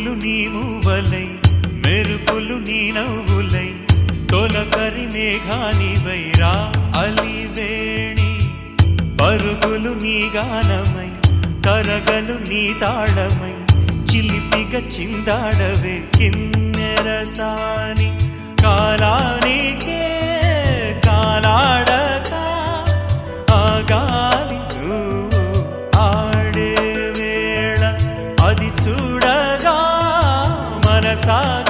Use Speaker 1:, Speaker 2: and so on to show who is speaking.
Speaker 1: ఉరుములు నీ మూవలై మెరుపులు నీ నవ్వులై తొలకరి మేఘానివై రా అలివేణి పరుగులు నీ గానమై తరగలు నీ తాళమై చిలిపిగా చిందాడవే కిన్నెరసాని కాలానికే కాలాడక ఆగాలి ఆడే వేళ అది చూడగా మనసాగ